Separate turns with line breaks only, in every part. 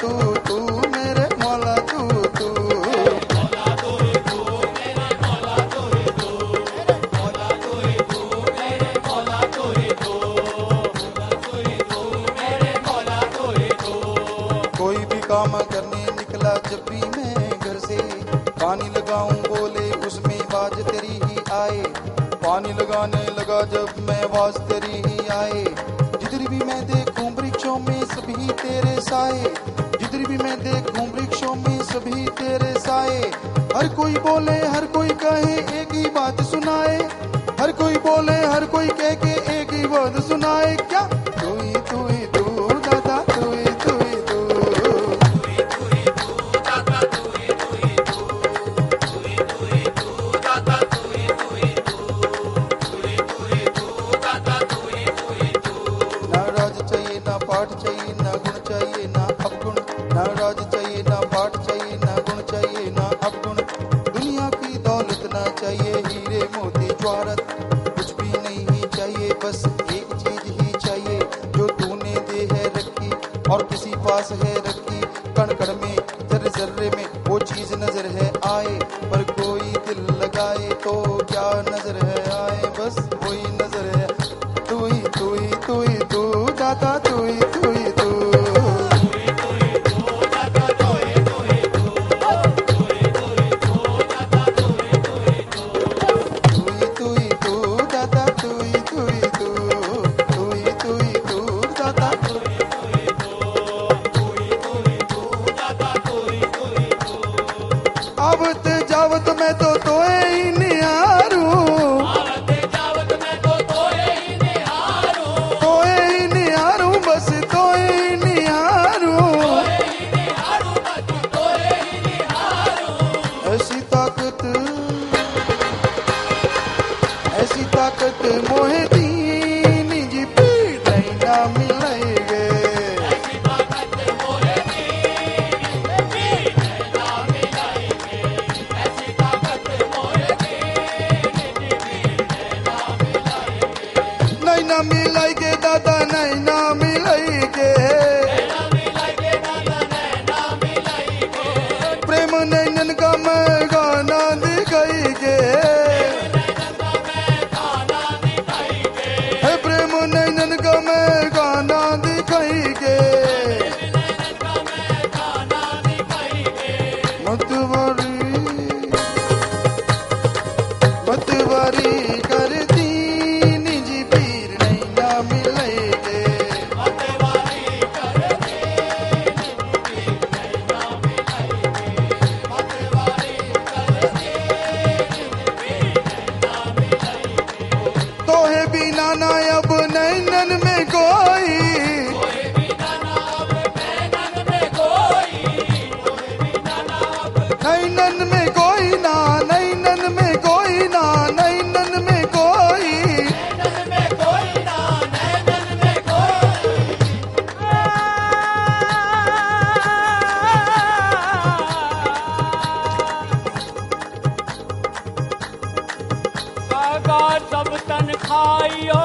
तू तू मेरे मौला तू तू। कोई भी काम करने निकला जब भी मैं घर से, पानी लगाऊं बोले उसमें आवाज तेरी ही आए। पानी लगाने लगा जब मैं आवाज तेरी ही आए। जिधर भी मैं देखूं वृक्षों में सभी तेरे साए, जिधर भी मैं देखूं वृक्षों में सभी तेरे साए। हर कोई बोले हर कोई कहे एक ही बात सुनाए, हर कोई बोले हर कोई कह के एक ही बात सुनाए। क्या तू ही तू दादा तू ही तू। ना राज चाहिए ना पाठ चाहिए ना गुण चाहिए ना अवगुण, ना राज चाहिए ना पाठ चाहिए ना गुण चाहिए ना अवगुण। दुनिया की दौलत ना चाहिए हीरे मोती ज्वारत, कुछ भी नहीं चाहिए बस एक चीज ही चाहिए जो तूने दे है रखी और किसी पास है रखी। कण कण में जर्रे जर्रे में वो चीज नजर है आए, पर कोई दिल लगाए तो क्या नजर है आए, बस वही नजर है। तू ही तू ही तू ही तू दाता तू ही तू ही तू। आवत जावत मैं तो तोए ही निहारूं, तोए ही निहारूं बस तोए ही निहारूं। ऐसी ताकत मोहे दीन जी पीर नहीं ना मिलेगे। नहीं ना मिलाएगे दादा नहीं ना मिलाएगे, प्रेम नैनन का मैं गाना दिखाएगे। है प्रेम नैनन का मैं गाना दिखाएगे। मतवारी कर दीन जी पीर नहीं ना मिलेगे। तो है बिना ना अब नैनन में कोई, नैनन में कोई ना नैनन में कोई ना नैनन में कोई।
सब तन खाइयो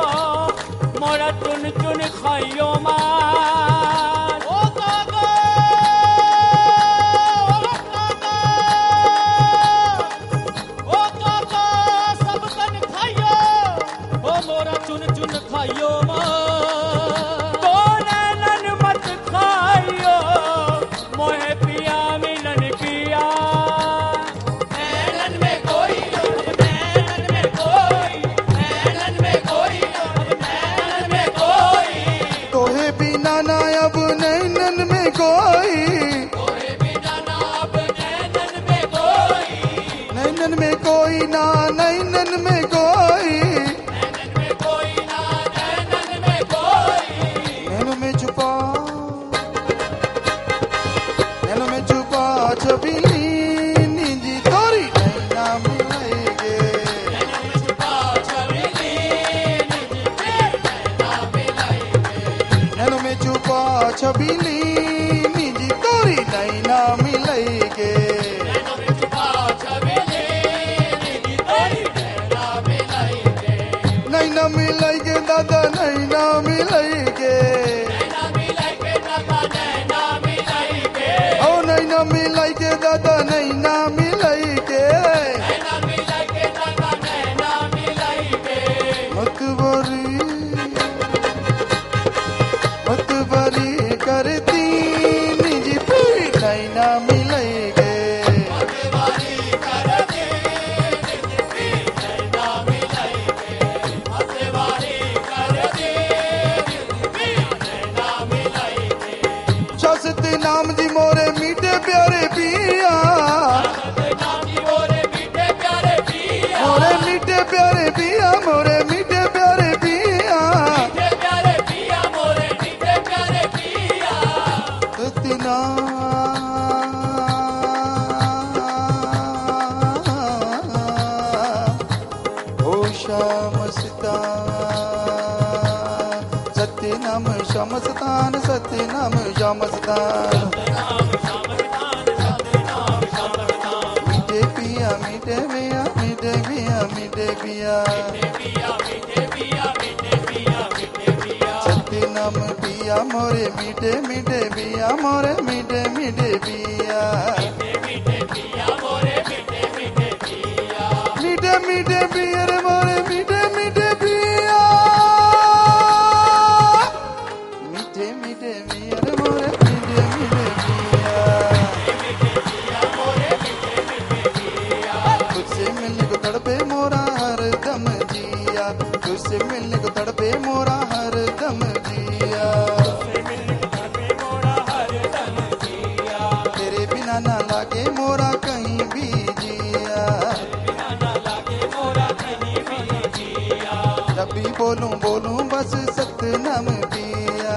मोरा चुन चुन खाइयो मार। ओ काका सब तन खाइयो ओ मोरा चुन चुन खाइयो मार। तो नैनन मत खाइयो मोहे पिया मिलन किया। नैनन में कोई
तोहे बिना ना अब नैनन में कोई, नैनन में कोई ना नैनन में कोई। नैनों में छुपा छबीली जी तोरी नहीं ना मिलेगे। नैनों में छुपा छबीली जी तोरी नहीं ना मिलेगे। नहीं ना मिलेगे दादा नहीं ना मिलेगे। मतबरी करती निजी पीर नैना मिलेगे शासत नाम जी मोरे मीठे प्यारे पिया मोरे मीठे प्यारे पिया मोरे मीठे प्यारे पिया इतना ओ शामस्ता सत्य नाम शामस्तान सत्य नाम शामस्तान मीठे पिया मीठे पिया मीठे पिया मीठे पिया सत्य नाम पिया मोरे मीठे मीठे पिया मोरे मीठे मीठे पिया मीठे मीठे पिया रे मोरे मीठे मीठे पिया मीठे मीठे पिया रे मोरे मीठे मीठे पिया तुझसे मिलने को तड़पे मोरा हर दम जिया तुझसे मिलने को तड़पे मोरा हर दम जिया तेरे बिना ना लागे मोरा कहीं भी जिया जब भी बोलूं बोलूं बस सतनाम पिया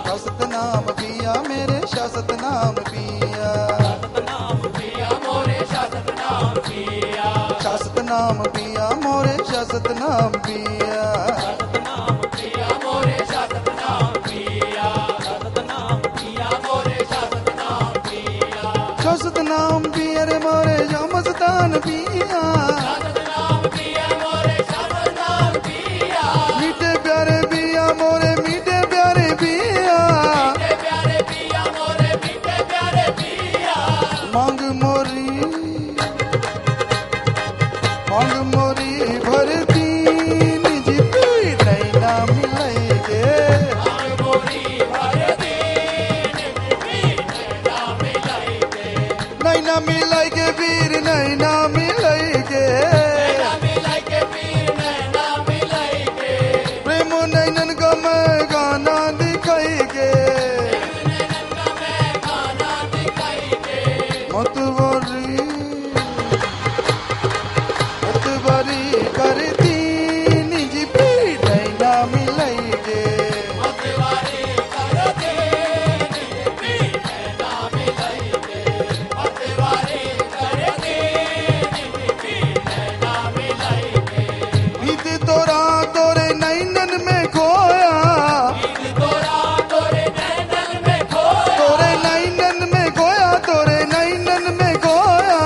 शासत नाम पिया मेरे शासत नाम पिया शासत नाम पिया मोरे शासत नाम पिया शासत नाम पिया रे मोरे शामस्तान पिया मीठे प्यारे पिया मोरे मीठे प्यारे पिया मांग मोरी भरती निजी पीर नैना मिलेगे नैना मिलेगे पीर नैना मिलेगे प्रेम नैनन का मैं गाना दिखाएगे मतबरी करती निजी पीर नैना मिलेगे मीत तोरा तोरे नैनन में खोया तोरे नैनन में खोया तोरे नैनन में खोया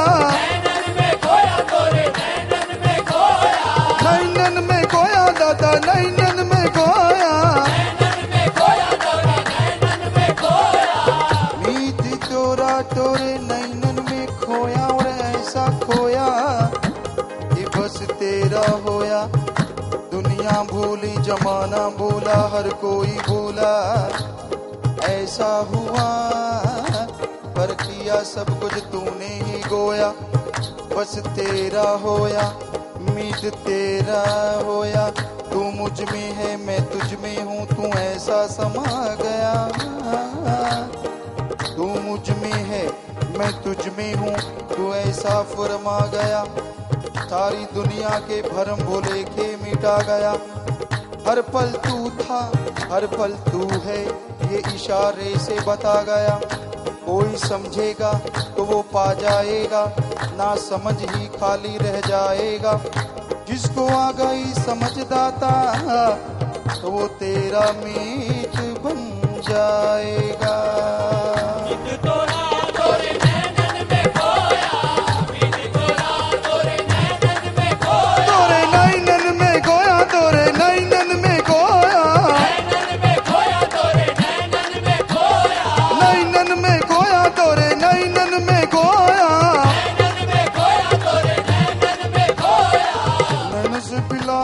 नैनन में खोया दादा नैनन में खोया मीत तोरा तोरे नैनन में खोया और ऐसा खोया कि बस तेरा होया दुनिया भूली जमाना भूला हर कोई भूला ऐसा हुआ पर किया सब कुछ तूने ही गोया बस तेरा होया मीत तेरा होया तू मुझ में है मैं तुझ में हूँ तू ऐसा समा गया तू मुझ में है मैं तुझ में हूँ तू ऐसा फरमा गया सारी दुनिया के भरम भोले के मिटा गया हर पल तू था हर पल तू है ये इशारे से बता गया कोई समझेगा तो वो पा जाएगा ना समझ ही खाली रह जाएगा जिसको आ गई समझदाता तो वो तेरा मीत बन जाएगा
तोरे नैनन में खोया तोरे नैनन में खोया
तोरे नैनन में खोया तोरे नैनन में खोया नैनन में खोया तोरे नैनन में खोया नैन से पिला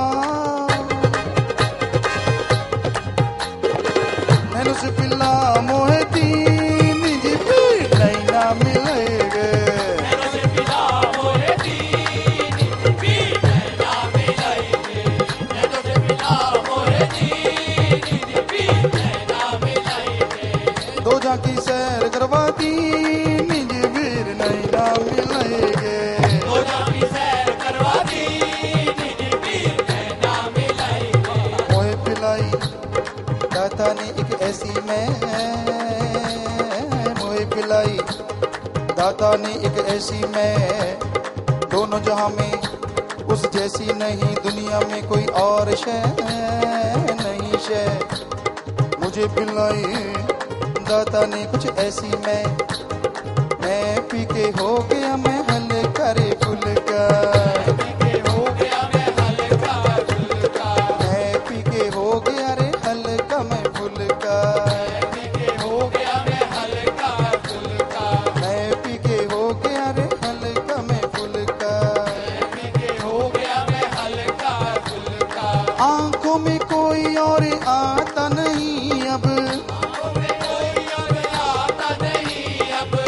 पिलाई दाता ने एक ऐसी मैं मोहे पिलाई दाता ने एक ऐसी मैं दोनों जहां में उस जैसी नहीं दुनिया में कोई और शय नहीं शय मुझे पिलाई दाता ने कुछ ऐसी मैं पी के हो गया मैं हल्का रे फुल्का मैं पी के हो गया रे हल्का मैं फुल्का मैं पी के हो गया रे हल्का मैं फुल्का आंखों में कोई और आता नहीं अब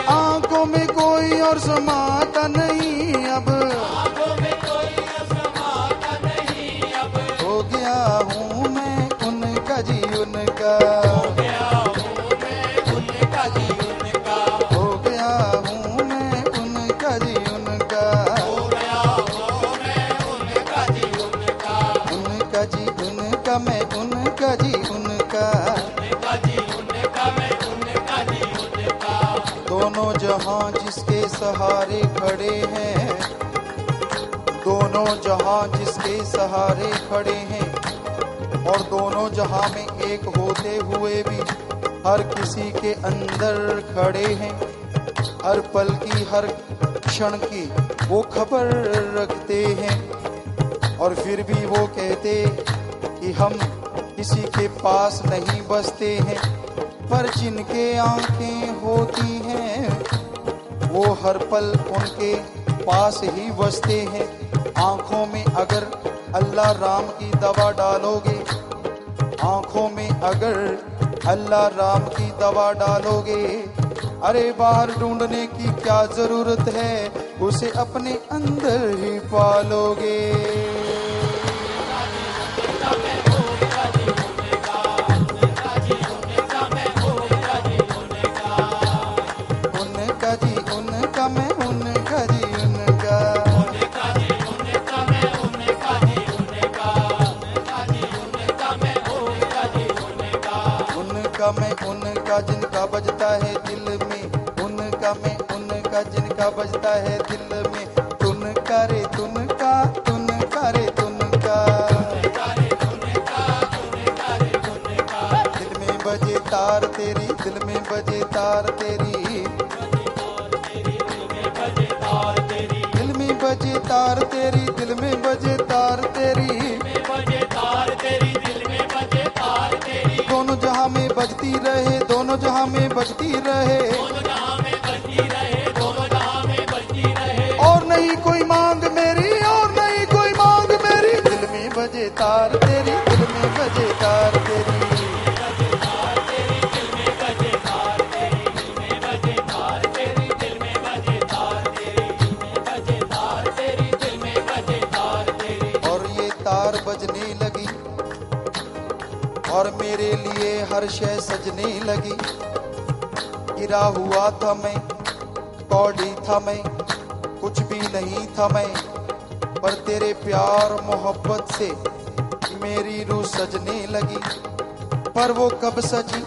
आंखों में कोई और समाता नहीं अब हो गया हूँ मैं उनका जी उनका हो गया हूँ मैं उनका जी उनका उनका जी उनका मैं उनका जी उनका दोनों जहां जिसके सहारे खड़े हैं दोनों जहां जिसके सहारे खड़े हैं और दोनों जहां में एक होते हुए भी हर किसी के अंदर खड़े हैं हर पल की हर क्षण की वो खबर रखते हैं और फिर भी वो कहते कि हम किसी के पास नहीं बसते हैं पर जिनके आंखें होती हैं वो हर पल उनके पास ही बसते हैं आंखों में अगर अल्लाह राम की दवा डालोगे आंखों में अगर अल्लाह राम की दवा डालोगे अरे बाहर ढूंढने की क्या जरूरत है उसे अपने अंदर ही पालोगे उनका जी उनका मैं उनका जी उनका उनका मैं उनका जिनका बजता है दिल में उनका मैं उनका जिनका बजता है दिल में तुनका रे तुनका तुनका रे तुनका दिल में बजे तार तेरी दिल में बजे तार तेरी दिल में बजे तार तेरी दिल में बजे तार तेरी दोनों जहां में बजती रहे दोनों जहां में बजती रहे और नहीं कोई मांग मेरी और नहीं कोई मांग मेरी दिल में बजे तार तेरी दिल में बजे तार तेरी और ये तार बजने लगी और मेरे लिए हर शय सजने लगी गिरा हुआ था मैं कौड़ी था मैं कुछ भी नहीं था मैं पर तेरे प्यार मोहब्बत से मेरी रूह सजने लगी पर वो कब सजी